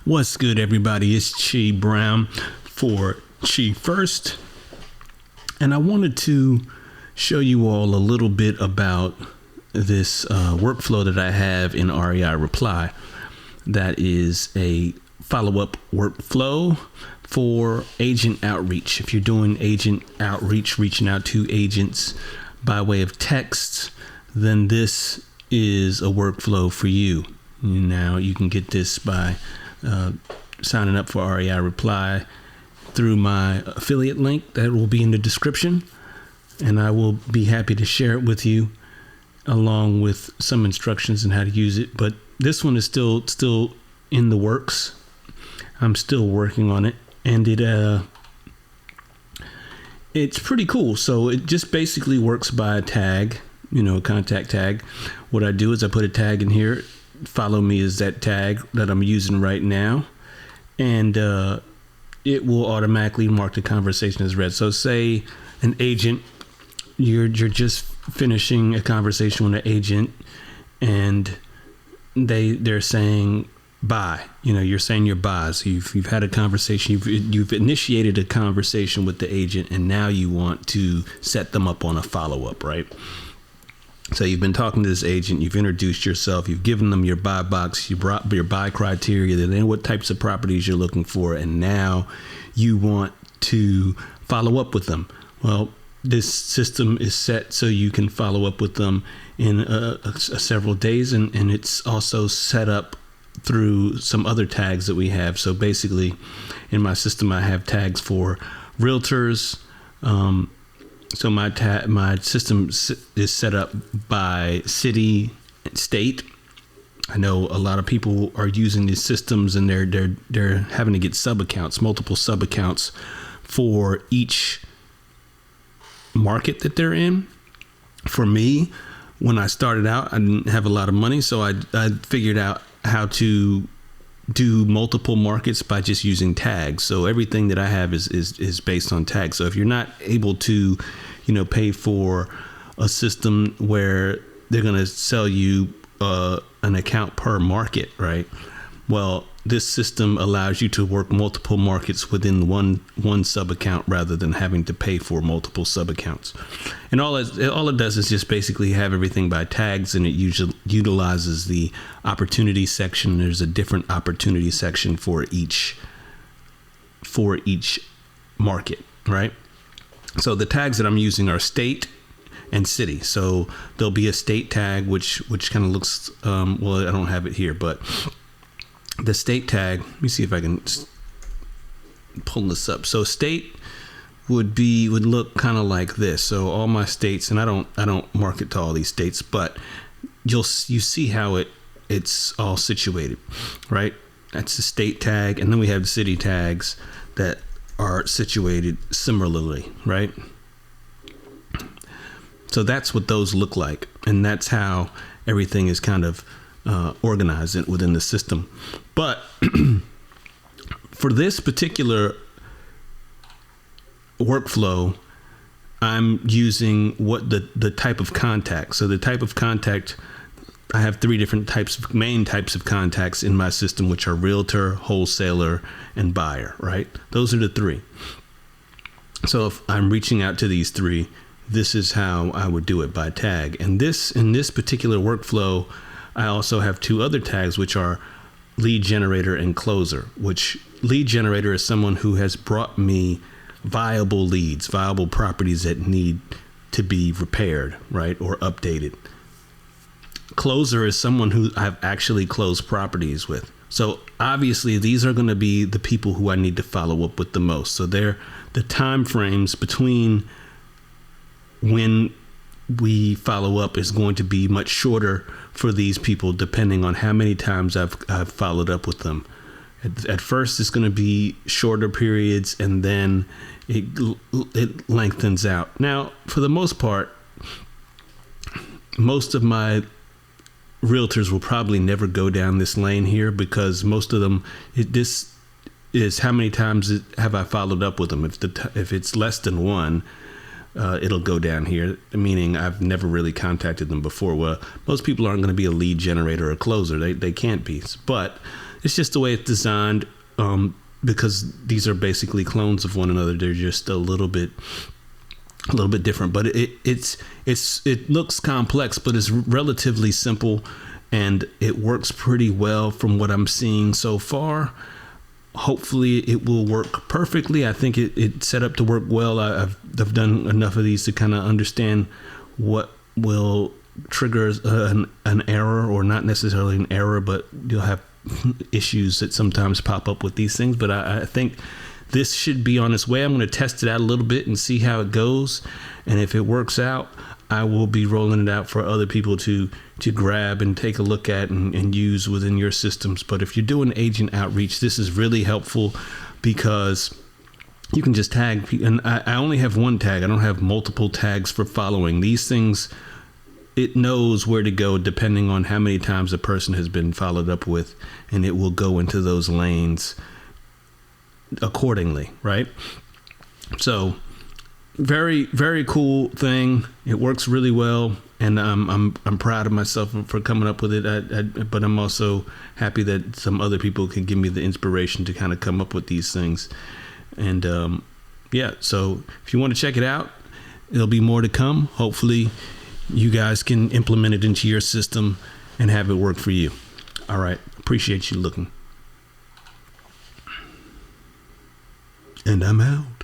What's good, everybody? It's Chi Brown for Chi First. And I wanted to show you all a little bit about this workflow that I have in REI Reply. That is a follow-up workflow for agent outreach. If you're doing agent outreach, reaching out to agents by way of text, then this is a workflow for you. Now, you can get this by signing up for REI Reply through my affiliate link that will be in the description, and I will be happy to share it with you along with some instructions on how to use it. But this one is still in the works. I'm still working on it, and it's pretty cool. So it just basically works by a tag, a contact tag. What I do is I put a tag in here. Follow me is that tag that I'm using right now, and it will automatically mark the conversation as read. So say an agent, you're just finishing a conversation with an agent, and they're saying bye. You're saying your bye. So you've had a conversation, you've initiated a conversation with the agent, and now you want to set them up on a follow-up, right? So you've been talking to this agent, you've introduced yourself, you've given them your buy box, you brought your buy criteria, then what types of properties you're looking for, and now you want to follow up with them. Well, this system is set so you can follow up with them in several days, and it's also set up through some other tags that we have. So basically, in my system, I have tags for realtors. So my system is set up by city and state. I know a lot of people are using these systems, and they're having to get sub-accounts, multiple sub-accounts for each market that they're in. For me, when I started out, I didn't have a lot of money, so I figured out how to do multiple markets by just using tags. So everything that I have is based on tags. So if you're not able to, pay for a system where they're going to sell you an account per market, right? Well, this system allows you to work multiple markets within one sub account rather than having to pay for multiple sub accounts. And all it does is just basically have everything by tags, and it usually utilizes the opportunity section. There's a different opportunity section for each market, right? So the tags that I'm using are state and city. So there'll be a state tag, which kind of looks, well, I don't have it here, but the state tag, let me see if I can pull this up. So state would look kind of like this. So all my states, and I don't market to all these states, but you see how it's all situated, right? That's the state tag, and then we have the city tags that are situated similarly, right? So that's what those look like, and that's how everything is kind of organized within the system. But for this particular workflow, I'm using the type of contact. So the type of contact, I have three different main types of contacts in my system, which are realtor, wholesaler, and buyer, right? Those are the three. So if I'm reaching out to these three, this is how I would do it, by tag. And in this particular workflow, I also have two other tags, which are lead generator and closer, which lead generator is someone who has brought me viable leads, viable properties that need to be repaired, right, or updated. Closer is someone who I've actually closed properties with. So obviously these are going to be the people who I need to follow up with the most. So the time frames between when we follow up is going to be much shorter for these people, depending on how many times I've followed up with them. At first, it's going to be shorter periods, and then it lengthens out. Now, for the most part, most of my realtors will probably never go down this lane here, because most of them, this is how many times have I followed up with them. If it's less than one, it'll go down here, meaning I've never really contacted them before. Well, most people aren't going to be a lead generator or closer. They can't be. But it's just the way it's designed, because these are basically clones of one another. They're just a little bit different, but it looks complex, but it's relatively simple, and it works pretty well from what I'm seeing so far. Hopefully it will work perfectly. I think it's set up to work well. I've done enough of these to kind of understand what will trigger an error, or not necessarily an error, but you'll have issues that sometimes pop up with these things. But I think this should be on its way. I'm going to test it out a little bit and see how it goes. And if it works out, I will be rolling it out for other people to grab and take a look at and use within your systems. But if you're doing agent outreach, this is really helpful, because you can just tag. And I only have one tag. I don't have multiple tags for following. These things, it knows where to go depending on how many times a person has been followed up with, and it will go into those lanes accordingly, right? So very, very cool thing. It works really well, and I'm proud of myself for coming up with it. But I'm also happy that some other people can give me the inspiration to kind of come up with these things. And yeah, so if you want to check it out, there'll be more to come. Hopefully you guys can implement it into your system and have it work for you. All right. Appreciate you looking. And I'm out.